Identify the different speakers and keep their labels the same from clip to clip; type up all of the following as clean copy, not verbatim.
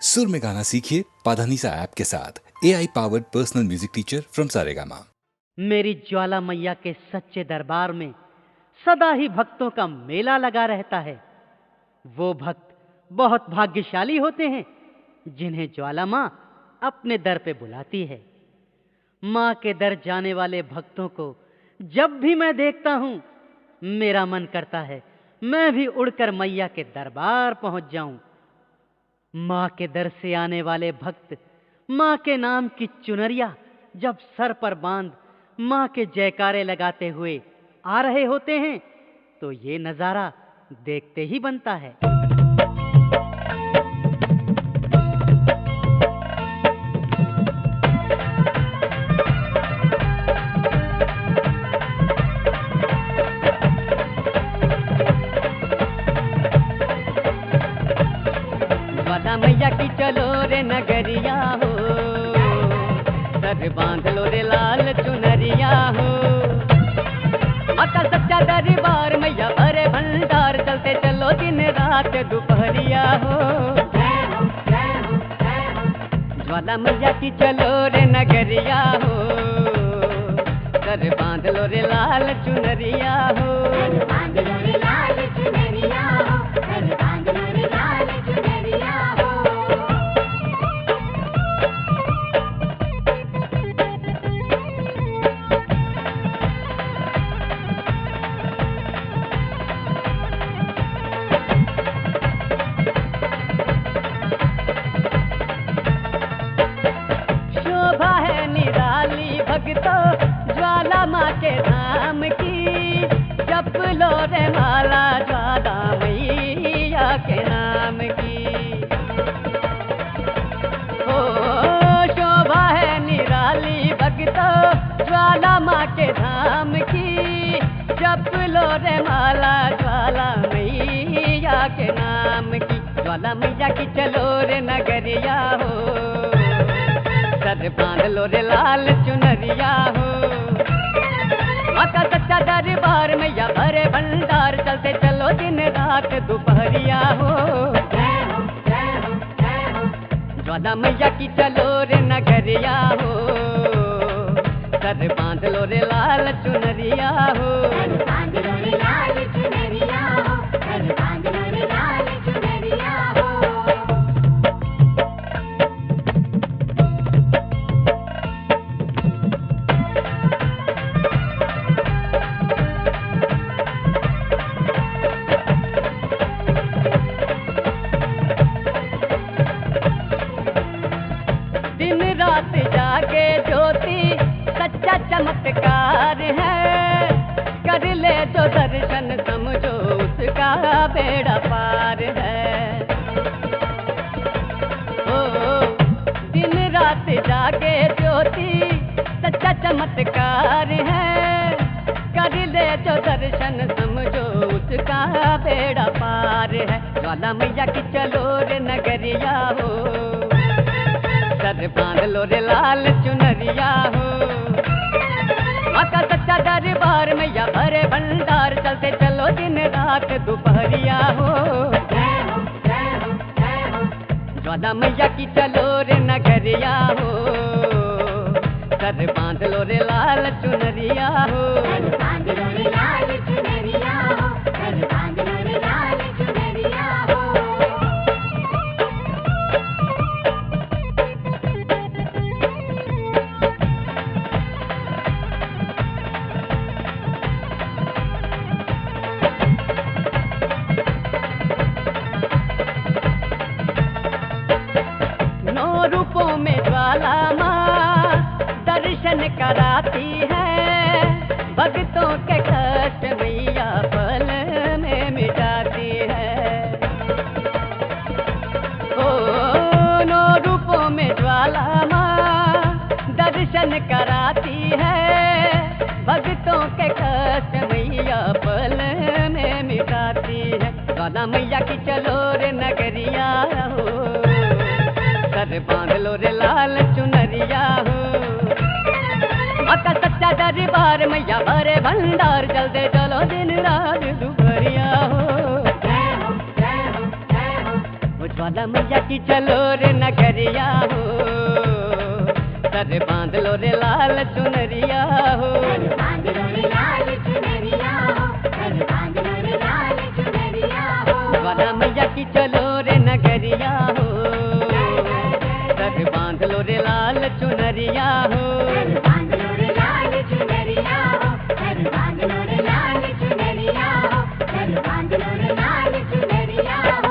Speaker 1: सुर में गाना सीखिए पाधानीसा ऐप के साथ AI powered personal music teacher from Saregama.
Speaker 2: मेरी ज्वाला मैया के सच्चे दरबार में सदा ही भक्तों का मेला लगा रहता है। वो भक्त बहुत भाग्यशाली होते हैं जिन्हें ज्वाला माँ अपने दर पे बुलाती है। माँ के दर जाने वाले भक्तों को जब भी मैं देखता हूँ मेरा मन करता है मैं भी उड़कर मैया के दरबार पहुँच जाऊं। माँ के दर से आने वाले भक्त माँ के नाम की चुनरिया जब सर पर बांध माँ के जयकारे लगाते हुए आ रहे होते हैं तो ये नज़ारा देखते ही बनता है। ज्वाला मैया की चलो रे नगरिया हो, सर बांध लो रे लाल चुनरिया हो। माता सच्चा दरबार मैया भरे भंडार चलते चलो दिन रात दोपहरिया हो। ज्वाला मैया की चलो रे नगरिया हो, सर बांध लो रे लाल चुनरिया हो। शोभा है निराली भक्तो ज्वाला माँ के धाम की, जप लो रे माला ज्वाला मैया के नाम की। ओ शोभा है निराली भक्तो ज्वाला माँ के धाम की, जप लो रे माला ज्वाला मैया के नाम की। ज्वाला मैया की चलो रे नगरिया हो, सर बांध लो रे लाल चुनरिया हो। माता सच्चा दरबार मैया भरे भंडार चलते चलो दिन रात दोपहरिया हो। ज्वाला मैया की चलो रे नगरिया हो, सर बांध लो रे लाल चुनरिया हो। दिन रात जागे ज्योति सच्चा चमत्कार है, कर ले जो दर्शन समझो उसका बेड़ा पार है। ओ दिन रात जागे ज्योति सच्चा चमत्कार है, कर ले जो दर्शन समझो उसका बेड़ा पार है। ज्वाला मैया की चलो रे नगरिया हो, सर बांध लो रे लाल चुनरिया हो। माता सच्चा दरबार मैया भरे भंडार चलते चलो दिन रात दोपहरिया हो। ज्वाला मैया की चलो रे नगरिया हो, सर बांध लो रे लाल चुनरिया हो। नौ रूपों में ज्वाला माँ दर्शन कराती है, भक्तों के कष्ट मैया पल में मिटाती है। ओ नौ रूपों में ज्वाला माँ दर्शन कराती है, भक्तों के कष्ट मैया पल में मिटाती है। ज्वाला मैया की चलो रे नगरिया हो, सर बांध लो रे लाल चुनरिया हो। माता सच्चा दरबार मैया भरे भंडार चलते चलो दिन रात दोपहरिया हो। ज्वाला मैया की चलो रे नगरिया हो, सर बांध लो रे लाल चुनरिया हो।
Speaker 3: बांध लो रे लाल चुनरिया हो, बांध लो रे लाल चुनरिया हो।
Speaker 2: ज्वाला मैया की चलो रे नगरिया हो, सर बांध लो रे लाल चुनरिया हो।
Speaker 3: बांध लो रे लाल चुनरिया हो, बांध लो रे लाल चुनरिया हो, बांध लो रे लाल चुनरिया हो।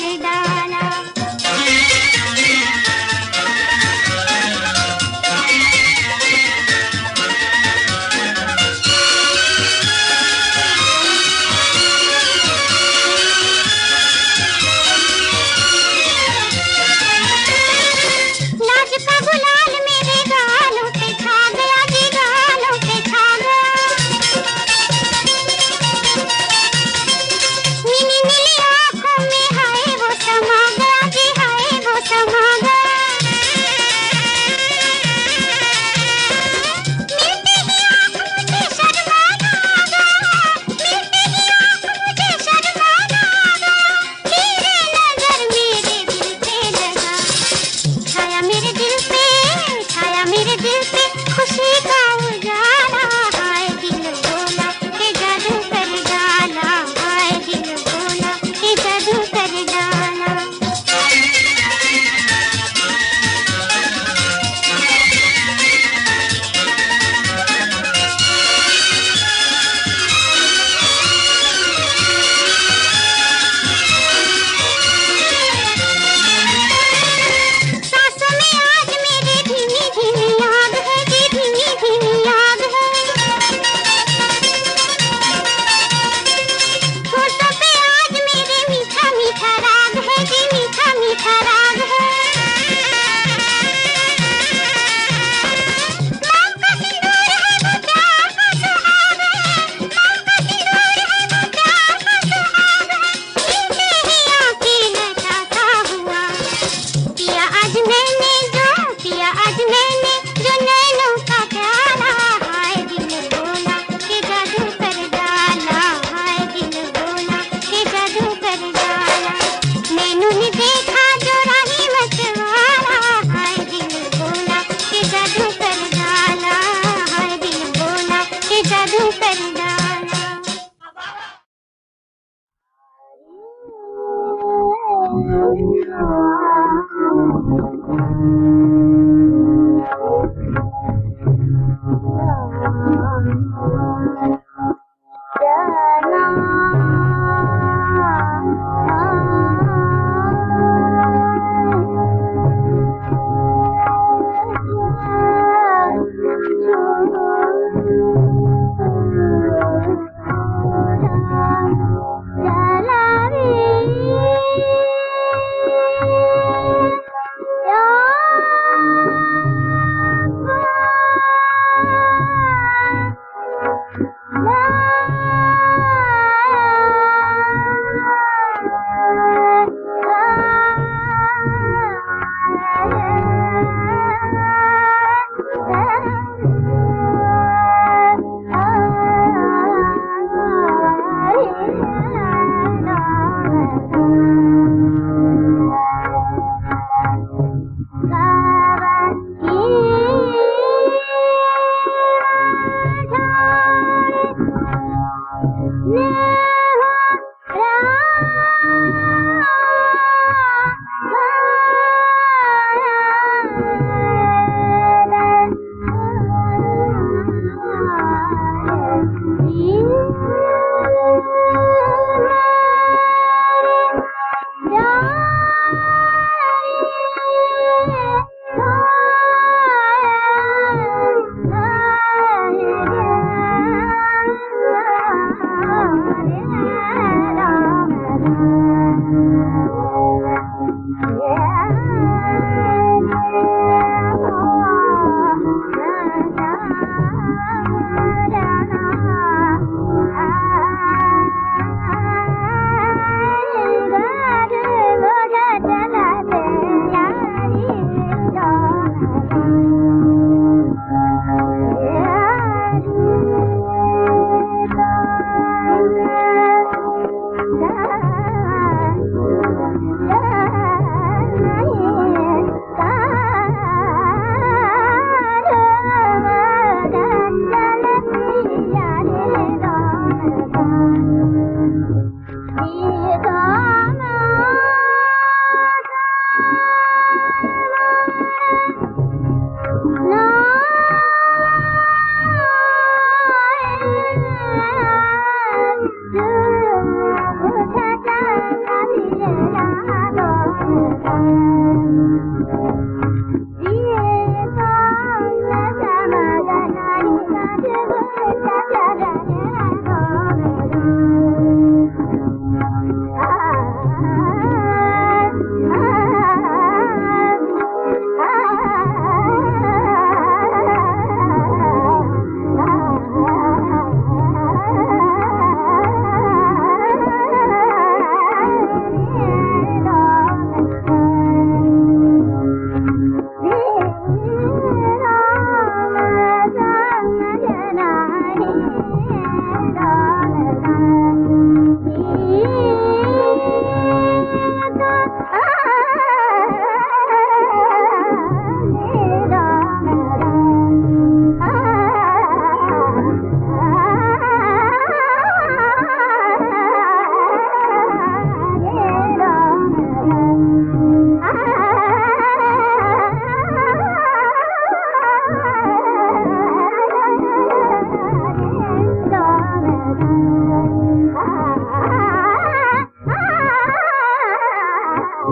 Speaker 3: कर डाला। लाज का गुलाल मेरे गालों पे छा गया जी, गालों पे छा गया। नीली नीली आँखों में हाय वो समा गया जी, हाय वो समा गया। मिलते ही आँख मुझे शर्माना आ गया, मिलते ही आँख मुझे शर्माना आ गया। तेरे नजर मेरे दिल पे लगा, छाया मेरे दिल पे, छाया मेरे दिल पे खुशी का उजाला। हाय दिल बोला के जादू कर डाला, हाय दिल बोला के जादू कर डाला। सांसों में आज मेरे धीमी धीमी आग है जी, धीमी धीमी आग है। होठों पे आज मेरे मीठा मीठा राग है जी, मीठा मीठा राग है। मांग का सिंदूर है वो प्यार का सुहाग है, मांग का सिंदूर है वो प्यार का सुहाग है। मिलते ही आंखें नचाता हुआ पिया आज मैंने जो, पिया आज मैंने जो नैनों का प्याला। हाय दिल बोला के जादू कर डाला, हाय दिल बोला के जादू कर डाला। नैनों ने देखा जो राही मतवाला, हाय दिल बोला के जादू कर डाला, हाय दिल बोला के जादू कर डाला।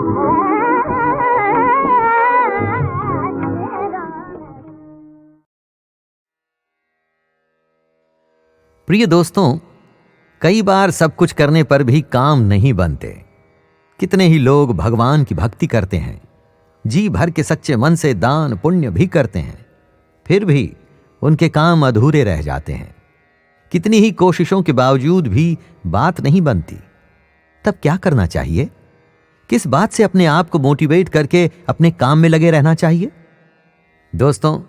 Speaker 4: प्रिय दोस्तों, कई बार सब कुछ करने पर भी काम नहीं बनते। कितने ही लोग भगवान की भक्ति करते हैं, जी भर के सच्चे मन से दान पुण्य भी करते हैं, फिर भी उनके काम अधूरे रह जाते हैं। कितनी ही कोशिशों के बावजूद भी बात नहीं बनती। तब क्या करना चाहिए? किस बात से अपने आप को मोटिवेट करके अपने काम में लगे रहना चाहिए? दोस्तों,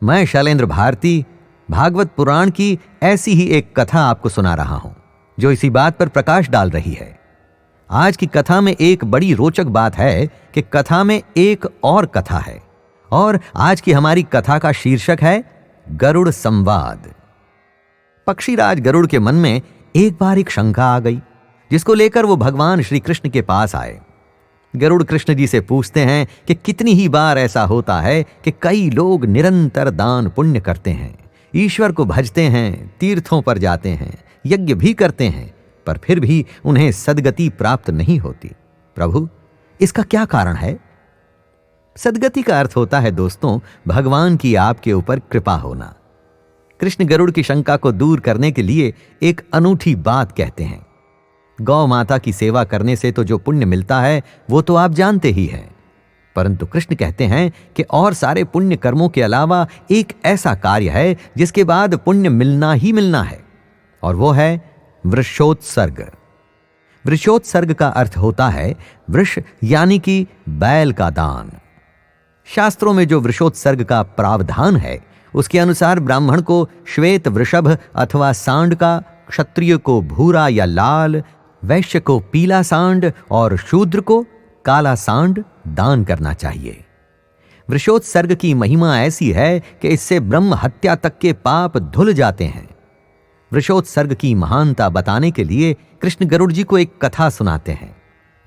Speaker 4: मैं शैलेंद्र भारती भागवत पुराण की ऐसी ही एक कथा आपको सुना रहा हूं, जो इसी बात पर प्रकाश डाल रही है। आज की कथा में एक बड़ी रोचक बात है कि कथा में एक और कथा है, और आज की हमारी कथा का शीर्षक है गरुड़ संवाद। पक्षीराज गरुड़ के मन में एक बार एक शंका आ गई, जिसको लेकर वो भगवान श्री कृष्ण के पास आए। गरुड़ कृष्ण जी से पूछते हैं कि कितनी ही बार ऐसा होता है कि कई लोग निरंतर दान पुण्य करते हैं, ईश्वर को भजते हैं, तीर्थों पर जाते हैं, यज्ञ भी करते हैं, पर फिर भी उन्हें सद्गति प्राप्त नहीं होती। प्रभु, इसका क्या कारण है? सद्गति का अर्थ होता है दोस्तों, भगवान की आपके ऊपर कृपा होना। कृष्ण गरुड़ की शंका को दूर करने के लिए एक अनूठी बात कहते हैं। गौ माता की सेवा करने से तो जो पुण्य मिलता है वो तो आप जानते ही हैं, परंतु कृष्ण कहते हैं कि और सारे पुण्य कर्मों के अलावा एक ऐसा कार्य है जिसके बाद पुण्य मिलना ही मिलना है, और वो है वृषोत्सर्ग। वृषोत्सर्ग का अर्थ होता है वृष यानी कि बैल का दान। शास्त्रों में जो वृषोत्सर्ग का प्रावधान है, उसके अनुसार ब्राह्मण को श्वेत वृषभ अथवा सांड का, क्षत्रिय को भूरा या लाल, वैश्य को पीला सांड और शूद्र को काला सांड दान करना चाहिए। वृषोत्सर्ग की महिमा ऐसी है कि इससे ब्रह्म हत्या तक के पाप धुल जाते हैं। वृषोत्सर्ग की महानता बताने के लिए कृष्ण गरुड़ जी को एक कथा सुनाते हैं।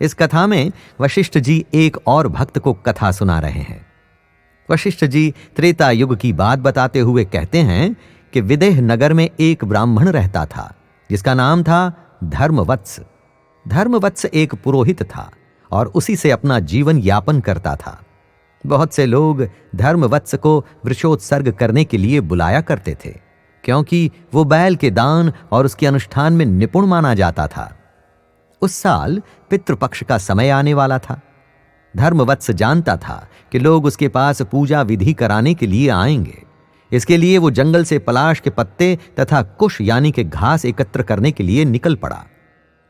Speaker 4: इस कथा में वशिष्ठ जी एक और भक्त को कथा सुना रहे हैं। वशिष्ठ जी त्रेता युग की बात बताते हुए कहते हैं कि विदेह नगर में एक ब्राह्मण रहता था, जिसका नाम था धर्मवत्स। धर्मवत्स एक पुरोहित था और उसी से अपना जीवन यापन करता था। बहुत से लोग धर्मवत्स को वृषोत्सर्ग करने के लिए बुलाया करते थे, क्योंकि वो बैल के दान और उसके अनुष्ठान में निपुण माना जाता था। उस साल पितृपक्ष का समय आने वाला था। धर्मवत्स जानता था कि लोग उसके पास पूजा विधि कराने के लिए आएंगे। इसके लिए वो जंगल से पलाश के पत्ते तथा कुश यानी कि घास एकत्र करने के लिए निकल पड़ा।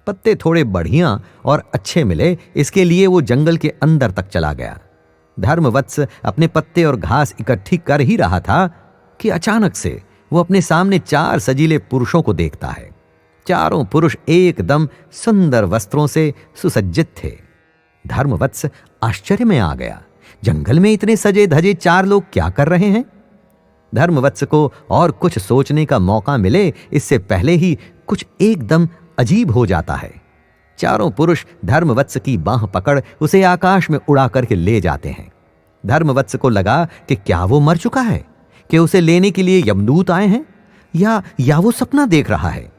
Speaker 4: पत्ते थोड़े बढ़िया और अच्छे मिले, इसके लिए वो जंगल के अंदर तक चला गया। धर्मवत्स अपने पत्ते और घास इकट्ठी कर ही रहा था कि अचानक से वो अपने सामने 4 सजीले पुरुषों को देखता है। चारों पुरुष एकदम सुंदर वस्त्रों से सुसज्जित थे। धर्मवत्स आश्चर्य में आ गया। जंगल में इतने सजे धजे 4 लोग क्या कर रहे हैं? धर्मवत्स को और कुछ सोचने का मौका मिले, इससे पहले ही कुछ एकदम अजीब हो जाता है। चारों पुरुष धर्मवत्स की बांह पकड़ उसे आकाश में उड़ा करके ले जाते हैं। धर्मवत्स को लगा कि क्या वो मर चुका है, कि उसे लेने के लिए यमदूत आए हैं, या वो सपना देख रहा है।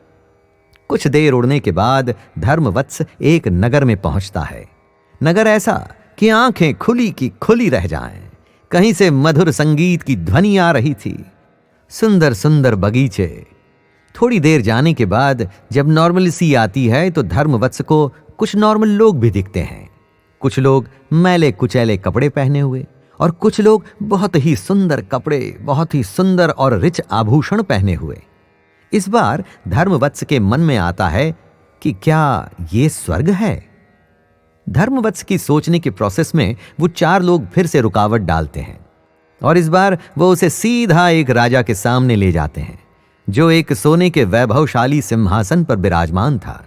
Speaker 4: कुछ देर उड़ने के बाद धर्मवत्स एक नगर में पहुंचता है। नगर ऐसा कि आंखें खुली की खुली रह जाएं। कहीं से मधुर संगीत की ध्वनि आ रही थी। सुंदर सुंदर बगीचे। थोड़ी देर जाने के बाद जब नॉर्मलिसी आती है तो धर्मवत्स को कुछ नॉर्मल लोग भी दिखते हैं। कुछ लोग मैले कुचैले कपड़े पहने हुए और कुछ लोग बहुत ही सुंदर कपड़े, बहुत ही सुंदर और रिच आभूषण पहने हुए। इस बार धर्मवत्स के मन में आता है कि क्या ये स्वर्ग है? धर्मवत्स की सोचने के प्रोसेस में वो 4 लोग फिर से रुकावट डालते हैं और इस बार वो उसे सीधा एक राजा के सामने ले जाते हैं, जो एक सोने के वैभवशाली सिंहासन पर विराजमान था।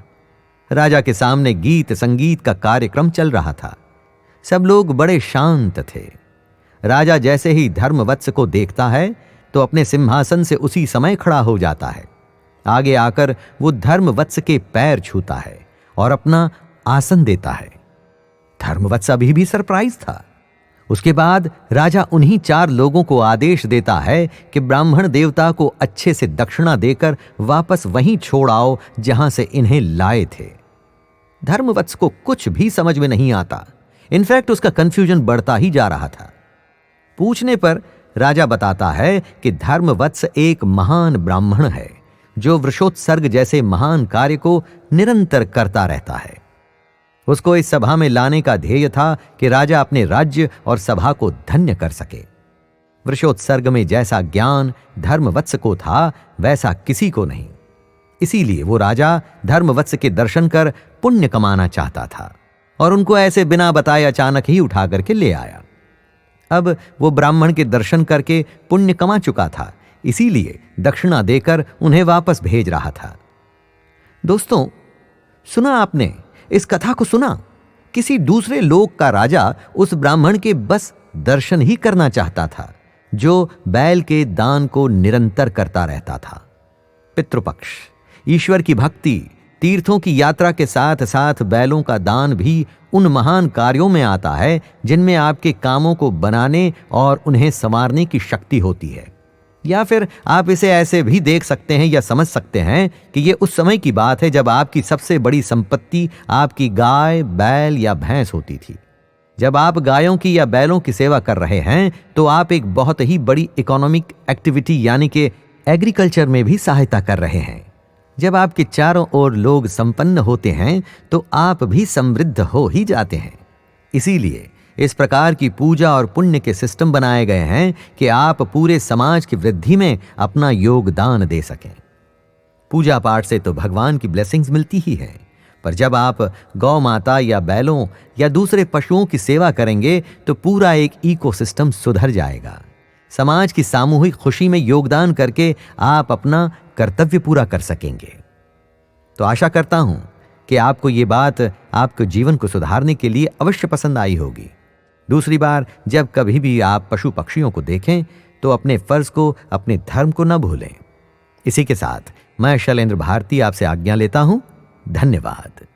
Speaker 4: राजा के सामने गीत संगीत का कार्यक्रम चल रहा था। सब लोग बड़े शांत थे। राजा जैसे ही धर्मवत्स को देखता है तो अपने सिंहासन से उसी समय खड़ा हो जाता है। आगे आकर वो धर्मवत्स के पैर छूता है और अपना आसन देता है। धर्मवत्स अभी भी सरप्राइज था। उसके बाद राजा उन्हीं 4 लोगों को आदेश देता है कि ब्राह्मण देवता को अच्छे से दक्षिणा देकर वापस वहीं छोड़ आओ जहां से इन्हें लाए थे। धर्मवत्स को कुछ भी समझ में नहीं आता इनफैक्ट उसका कंफ्यूजन बढ़ता ही जा रहा था। पूछने पर राजा बताता है कि धर्मवत्स एक महान ब्राह्मण है जो वृषोत्सर्ग जैसे महान कार्य को निरंतर करता रहता है। उसको इस सभा में लाने का ध्येय था कि राजा अपने राज्य और सभा को धन्य कर सके। वृषोत्सर्ग में जैसा ज्ञान धर्मवत्स को था वैसा किसी को नहीं, इसीलिए वो राजा धर्मवत्स के दर्शन कर पुण्य कमाना चाहता था और उनको ऐसे बिना बताए अचानक ही उठा करके ले आया। अब वो ब्राह्मण के दर्शन करके पुण्य कमा चुका था, इसीलिए दक्षिणा देकर उन्हें वापस भेज रहा था। दोस्तों, सुना आपने इस कथा को? सुना? किसी दूसरे लोक का राजा उस ब्राह्मण के बस दर्शन ही करना चाहता था जो बैल के दान को निरंतर करता रहता था। पितृपक्ष, ईश्वर की भक्ति, तीर्थों की यात्रा के साथ साथ बैलों का दान भी उन महान कार्यों में आता है जिनमें आपके कामों को बनाने और उन्हें संवारने की शक्ति होती है। या फिर आप इसे ऐसे भी देख सकते हैं या समझ सकते हैं कि यह उस समय की बात है जब आपकी सबसे बड़ी संपत्ति आपकी गाय, बैल या भैंस होती थी। जब आप गायों की या बैलों की सेवा कर रहे हैं तो आप एक बहुत ही बड़ी इकोनॉमिक एक्टिविटी यानी कि एग्रीकल्चर में भी सहायता कर रहे हैं। जब आपके चारों ओर लोग संपन्न होते हैं तो आप भी समृद्ध हो ही जाते हैं। इसीलिए इस प्रकार की पूजा और पुण्य के सिस्टम बनाए गए हैं कि आप पूरे समाज की वृद्धि में अपना योगदान दे सकें। पूजा पाठ से तो भगवान की ब्लेसिंग्स मिलती ही है, पर जब आप गौ माता या बैलों या दूसरे पशुओं की सेवा करेंगे तो पूरा एक इकोसिस्टम सुधर जाएगा। समाज की सामूहिक खुशी में योगदान करके आप अपना कर्तव्य पूरा कर सकेंगे। तो आशा करता हूं कि आपको ये बात आपके जीवन को सुधारने के लिए अवश्य पसंद आई होगी। दूसरी बार जब कभी भी आप पशु पक्षियों को देखें तो अपने फर्ज को, अपने धर्म को न भूलें। इसी के साथ मैं शैलेंद्र भारती आपसे आज्ञा लेता हूं। धन्यवाद।